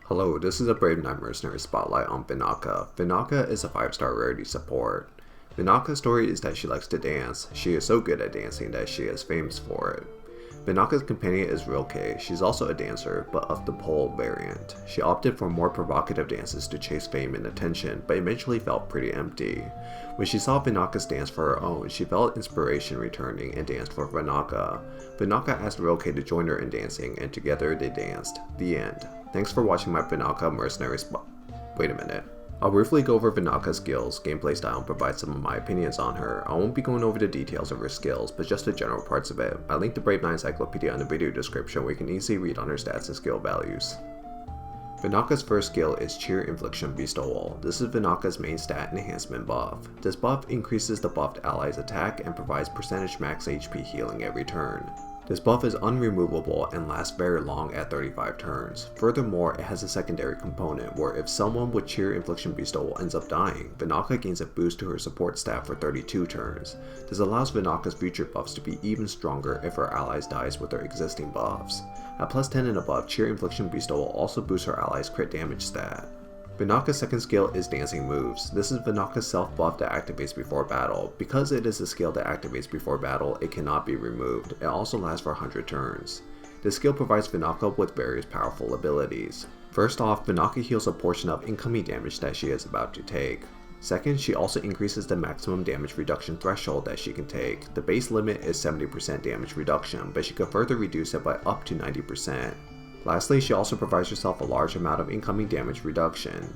Hello, this is a Brave Knight Mercenary spotlight on Vanakka. Vanakka is a 5-star rarity support. Vanakka's story is that she likes to dance. She is so good at dancing that she is famous for it. Vanakka's companion is Rilke. She's also a dancer, but of the pole variant. She opted for more provocative dances to chase fame and attention, but eventually felt pretty empty. When she saw Vanakka's dance for her own, she felt inspiration returning and danced for Vanakka. Vanakka asked Rilke to join her in dancing, and together they danced. The end. Thanks for watching my Vanakka Mercenary Wait a minute. I'll briefly go over Vanakka's skills, gameplay style, and provide some of my opinions on her. I won't be going over the details of her skills, but just the general parts of it. I linked the Brave Knight Encyclopedia in the video description where you can easily read on her stats and skill values. Vanakka's first skill is Cheer Infliction Bestowal. This is Vanakka's main stat enhancement buff. This buff increases the buffed ally's attack and provides percentage max HP healing every turn. This buff is unremovable and lasts very long at 35 turns. Furthermore, it has a secondary component where if someone with Cheer Infliction Bestowal ends up dying, Vanakka gains a boost to her support stat for 32 turns. This allows Vanakka's future buffs to be even stronger if her allies dies with their existing buffs. At plus 10 and above, Cheer Infliction Bestowal also boosts her allies' crit damage stat. Vanakka's second skill is Dancing Moves. This is Vanakka's self-buff that activates before battle. Because it is a skill that activates before battle, it cannot be removed. It also lasts for 100 turns. This skill provides Vanakka with various powerful abilities. First off, Vanakka heals a portion of incoming damage that she is about to take. Second, she also increases the maximum damage reduction threshold that she can take. The base limit is 70% damage reduction, but she can further reduce it by up to 90%. Lastly, she also provides herself a large amount of incoming damage reduction.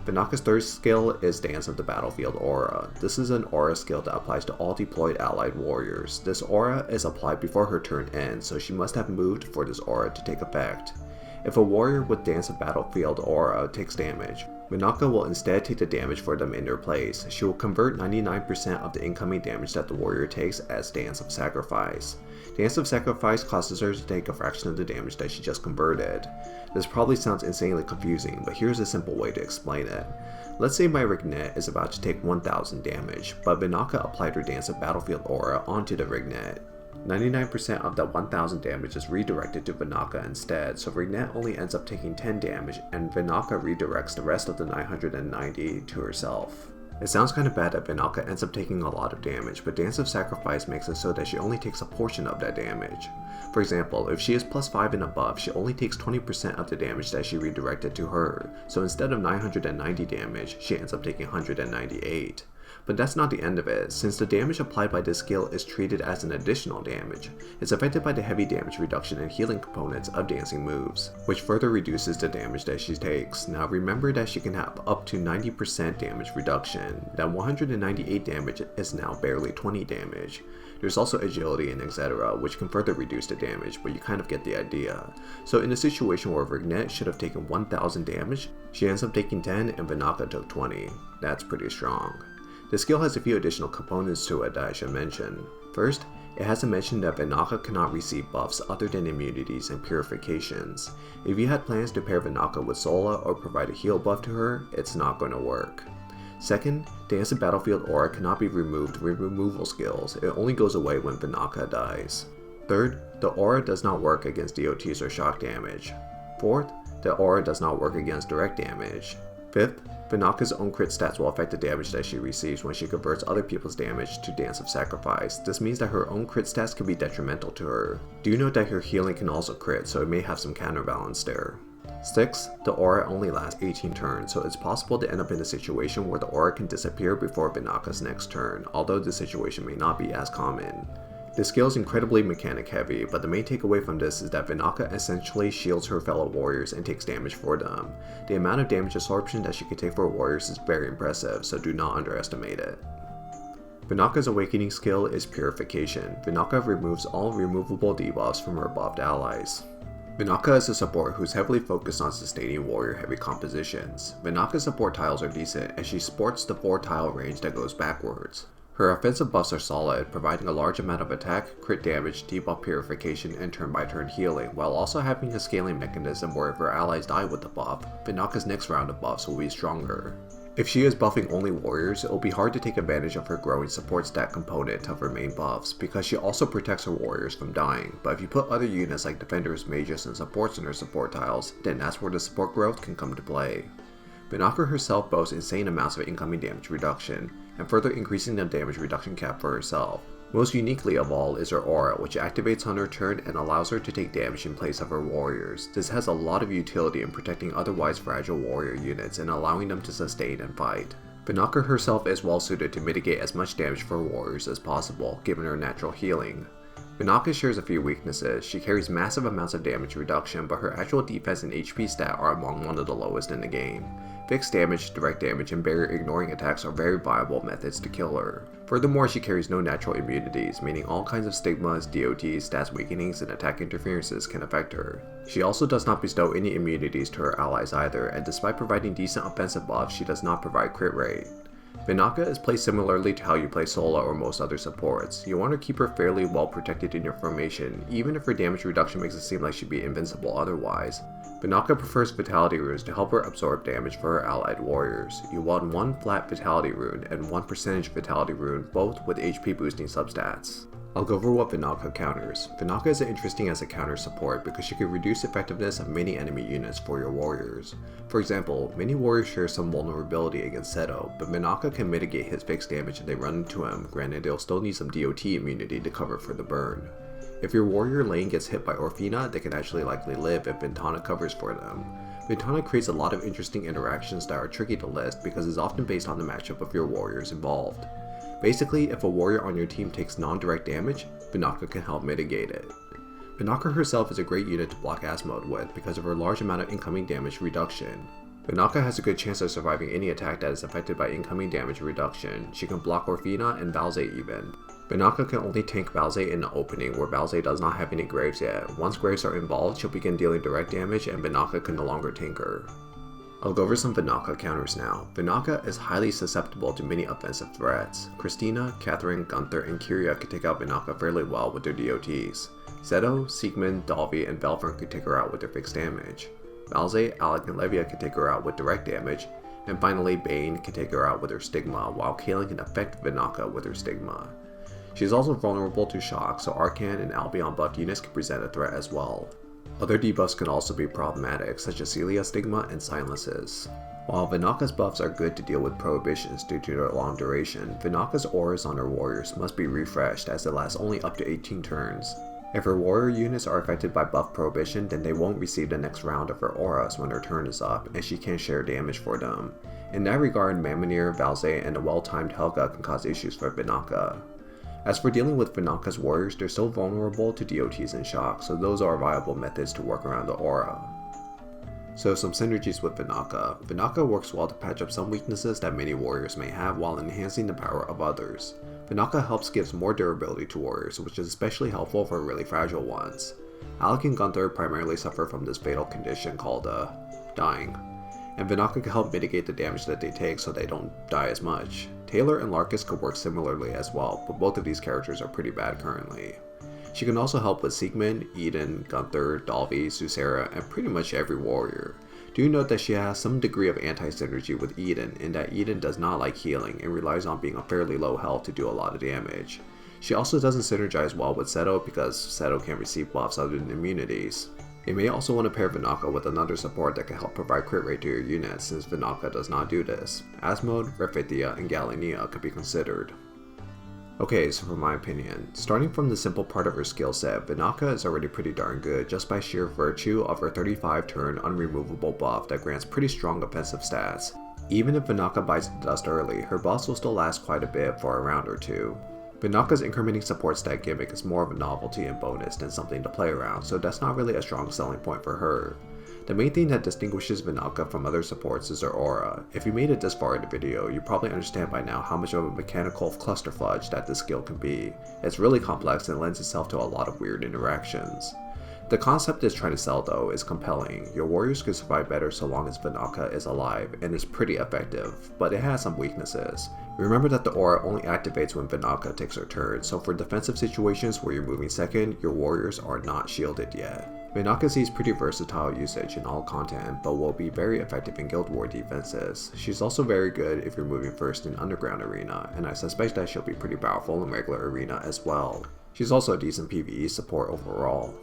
Vanakka's third skill is Dance of the Battlefield Aura. This is an aura skill that applies to all deployed allied warriors. This aura is applied before her turn ends, so she must have moved for this aura to take effect. If a warrior with Dance of Battlefield Aura takes damage, Vanakka will instead take the damage for them in their place. She will convert 99% of the incoming damage that the warrior takes as Dance of Sacrifice. Dance of Sacrifice causes her to take a fraction of the damage that she just converted. This probably sounds insanely confusing, but here's a simple way to explain it. Let's say my Rignet is about to take 1000 damage, but Vanakka applied her Dance of Battlefield Aura onto the Rignet. 99% of that 1000 damage is redirected to Vanakka instead, so Rignet only ends up taking 10 damage, and Vanakka redirects the rest of the 990 to herself. It sounds kinda bad that Vanakka ends up taking a lot of damage, but Dance of Sacrifice makes it so that she only takes a portion of that damage. For example, if she is plus 5 and above, she only takes 20% of the damage that she redirected to her, so instead of 990 damage, she ends up taking 198. But that's not the end of it. Since the damage applied by this skill is treated as an additional damage, it's affected by the heavy damage reduction and healing components of Dancing Moves, which further reduces the damage that she takes. Now remember that she can have up to 90% damage reduction. That 198 damage is now barely 20 damage. There's also agility and etc, which can further reduce the damage, but you kind of get the idea. So in a situation where Rignet should have taken 1000 damage, she ends up taking 10 and Vanakka took 20. That's pretty strong. The skill has a few additional components to it that I should mention. First, it has a mention that Vanakka cannot receive buffs other than immunities and purifications. If you had plans to pair Vanakka with Sola or provide a heal buff to her, it's not going to work. Second, Dance of Battlefield Aura cannot be removed with removal skills, it only goes away when Vanakka dies. Third, the aura does not work against DOTs or shock damage. Fourth, the aura does not work against direct damage. Fifth, Vanakka's own crit stats will affect the damage that she receives when she converts other people's damage to Dance of Sacrifice. This means that her own crit stats can be detrimental to her. Do note that her healing can also crit, so it may have some counterbalance there. 6. The aura only lasts 18 turns, so it's possible to end up in a situation where the aura can disappear before Vanakka's next turn, although this situation may not be as common. This skill is incredibly mechanic heavy, but the main takeaway from this is that Vanakka essentially shields her fellow warriors and takes damage for them. The amount of damage absorption that she can take for warriors is very impressive, so do not underestimate it. Vanakka's awakening skill is Purification. Vanakka removes all removable debuffs from her buffed allies. Vanakka is a support who's heavily focused on sustaining warrior heavy compositions. Vanakka's support tiles are decent, and she sports the 4 tile range that goes backwards. Her offensive buffs are solid, providing a large amount of attack, crit damage, debuff purification, and turn-by-turn healing, while also having a scaling mechanism where if her allies die with the buff, Vanakka's next round of buffs will be stronger. If she is buffing only warriors, it will be hard to take advantage of her growing support stat component of her main buffs, because she also protects her warriors from dying, but if you put other units like defenders, mages, and supports in her support tiles, then that's where the support growth can come to play. Vanakka herself boasts insane amounts of incoming damage reduction, and further increasing the damage reduction cap for herself. Most uniquely of all is her aura, which activates on her turn and allows her to take damage in place of her warriors. This has a lot of utility in protecting otherwise fragile warrior units and allowing them to sustain and fight. Vanakka herself is well suited to mitigate as much damage for her warriors as possible, given her natural healing. Venaka shares a few weaknesses. She carries massive amounts of damage reduction, but her actual defense and HP stat are among one of the lowest in the game. Fixed damage, direct damage, and barrier ignoring attacks are very viable methods to kill her. Furthermore, she carries no natural immunities, meaning all kinds of stigmas, DOTs, stats weakenings, and attack interferences can affect her. She also does not bestow any immunities to her allies either, and despite providing decent offensive buffs, she does not provide crit rate. Venaka is played similarly to how you play Sola or most other supports. You want to keep her fairly well protected in your formation, even if her damage reduction makes it seem like she'd be invincible otherwise. Venaka prefers Vitality runes to help her absorb damage for her allied warriors. You want one flat Vitality rune and one percentage Vitality rune, both with HP boosting substats. I'll go over what Vanakka counters. Vanakka is interesting as a counter support because she can reduce effectiveness of many enemy units for your warriors. For example, many warriors share some vulnerability against Seto, but Vanakka can mitigate his fixed damage if they run into him, granted they'll still need some DOT immunity to cover for the burn. If your warrior lane gets hit by Orfina, they can actually likely live if Ventana covers for them. Ventana creates a lot of interesting interactions that are tricky to list because it's often based on the matchup of your warriors involved. Basically, if a warrior on your team takes non-direct damage, Vanakka can help mitigate it. Vanakka herself is a great unit to block ass mode with because of her large amount of incoming damage reduction. Vanakka has a good chance of surviving any attack that is affected by incoming damage reduction. She can block Orfina and Valze even. Vanakka can only tank Valze in the opening where Valze does not have any graves yet. Once graves are involved, she'll begin dealing direct damage and Vanakka can no longer tank her. I'll go over some Vanakka counters now. Vanakka is highly susceptible to many offensive threats. Christina, Catherine, Gunther, and Kyria can take out Vanakka fairly well with their DOTs. Zeto, Siegmund, Dalvi, and Belfern can take her out with their fixed damage. Valze, Alec, and Levia can take her out with direct damage. And finally, Bane can take her out with her Stigma, while Kaelin can affect Vanakka with her Stigma. She is also vulnerable to shock, so Arcan and Albion buffed units can present a threat as well. Other debuffs can also be problematic, such as Celia Stigma and Silences. While Vanakka's buffs are good to deal with prohibitions due to their long duration, Vanakka's auras on her warriors must be refreshed as they last only up to 18 turns. If her warrior units are affected by buff prohibition, then they won't receive the next round of her auras when her turn is up, and she can't share damage for them. In that regard, Mamonir, Valze, and a well-timed Helga can cause issues for Vanakka. As for dealing with Vanakka's warriors, they're still vulnerable to DOTs and shock, so those are viable methods to work around the aura. So some synergies with Vanakka. Vanakka works well to patch up some weaknesses that many warriors may have while enhancing the power of others. Vanakka helps gives more durability to warriors, which is especially helpful for really fragile ones. Alec and Gunther primarily suffer from this fatal condition called dying, and Vanakka can help mitigate the damage that they take so they don't die as much. Taylor and Larkus could work similarly as well, but both of these characters are pretty bad currently. She can also help with Siegmund, Eden, Gunther, Dalvi, Susera, and pretty much every warrior. Do note that she has some degree of anti-synergy with Eden, in that Eden does not like healing and relies on being a fairly low health to do a lot of damage. She also doesn't synergize well with Seto because Seto can't receive buffs other than immunities. You may also want to pair Vanakka with another support that can help provide crit rate to your units, since Vanakka does not do this. Asmode, Raphithia, and Galinia could be considered. Okay, so for my opinion, starting from the simple part of her skill set, Vanakka is already pretty darn good just by sheer virtue of her 35 turn unremovable buff that grants pretty strong offensive stats. Even if Vanakka bites the dust early, her buffs will still last quite a bit for a round or two. Vanakka's incrementing support stat gimmick is more of a novelty and bonus than something to play around, so that's not really a strong selling point for her. The main thing that distinguishes Vanakka from other supports is her aura. If you made it this far in the video, you probably understand by now how much of a mechanical clusterfudge that this skill can be. It's really complex and lends itself to a lot of weird interactions. The concept it's trying to sell though is compelling. Your warriors can survive better so long as Vanakka is alive, and is pretty effective, but it has some weaknesses. Remember that the aura only activates when Vanakka takes her turn, so for defensive situations where you're moving second, your warriors are not shielded yet. Venaka sees pretty versatile usage in all content, but will be very effective in Guild War defenses. She's also very good if you're moving first in Underground Arena, and I suspect that she'll be pretty powerful in regular arena as well. She's also a decent PvE support overall.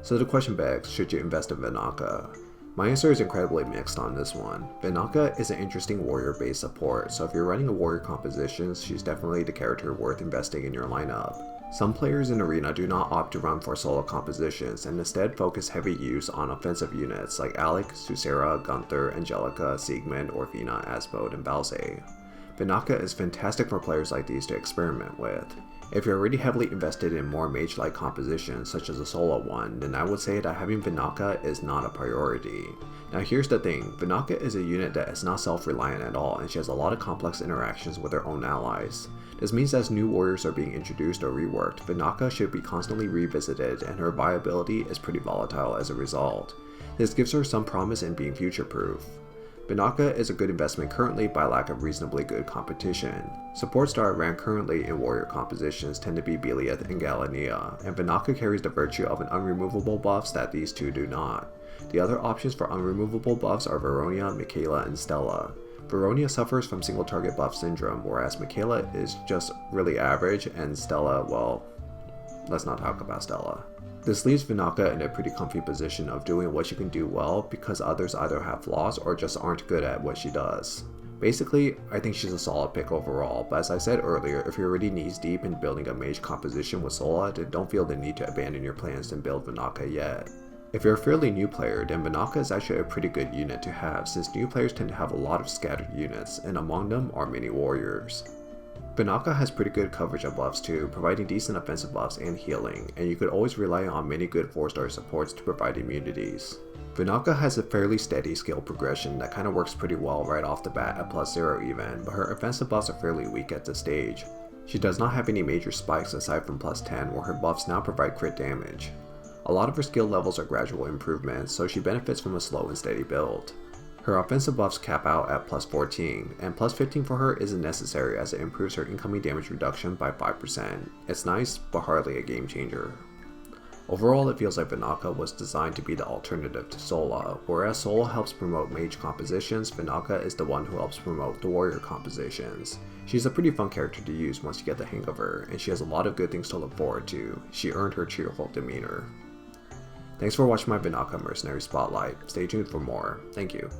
So the question begs, should you invest in Venaka? My answer is incredibly mixed on this one. Venaka is an interesting warrior-based support, so if you're running a warrior composition, she's definitely the character worth investing in your lineup. Some players in Arena do not opt to run for solo compositions and instead focus heavy use on offensive units like Alec, Susera, Gunther, Angelica, Siegmund, Orfina, Asbode, and Balze. Venaka is fantastic for players like these to experiment with. If you're already heavily invested in more mage-like compositions such as a solo one, then I would say that having Venaka is not a priority. Now here's the thing, Venaka is a unit that is not self-reliant at all, and she has a lot of complex interactions with her own allies. This means as new warriors are being introduced or reworked, Venaka should be constantly revisited, and her viability is pretty volatile as a result. This gives her some promise in being future-proof. Venaka is a good investment currently by lack of reasonably good competition. Supports that are ran currently in warrior compositions tend to be Belieth and Galania, and Venaka carries the virtue of an unremovable buffs that these two do not. The other options for unremovable buffs are Veronia, Michaela, and Stella. Veronia suffers from single target buff syndrome, whereas Michaela is just really average, and Stella, well, let's not talk about Stella. This leaves Venaka in a pretty comfy position of doing what she can do well because others either have flaws or just aren't good at what she does. Basically, I think she's a solid pick overall, but as I said earlier, if you're already knees deep in building a mage composition with Sola, then don't feel the need to abandon your plans and build Venaka yet. If you're a fairly new player, then Venaka is actually a pretty good unit to have since new players tend to have a lot of scattered units, and among them are many warriors. Vanakka has pretty good coverage of buffs too, providing decent offensive buffs and healing, and you could always rely on many good 4-star supports to provide immunities. Vanakka has a fairly steady skill progression that kinda works pretty well right off the bat at +0 even, but her offensive buffs are fairly weak at this stage. She does not have any major spikes aside from +10 where her buffs now provide crit damage. A lot of her skill levels are gradual improvements, so she benefits from a slow and steady build. Her offensive buffs cap out at +14, and +15 for her isn't necessary as it improves her incoming damage reduction by 5%. It's nice, but hardly a game changer. Overall, it feels like Venaka was designed to be the alternative to Sola. Whereas Sola helps promote mage compositions, Venaka is the one who helps promote the warrior compositions. She's a pretty fun character to use once you get the hang of her, and she has a lot of good things to look forward to. She earned her cheerful demeanor. Thanks for watching my Vanakka Mercenary Spotlight. Stay tuned for more. Thank you.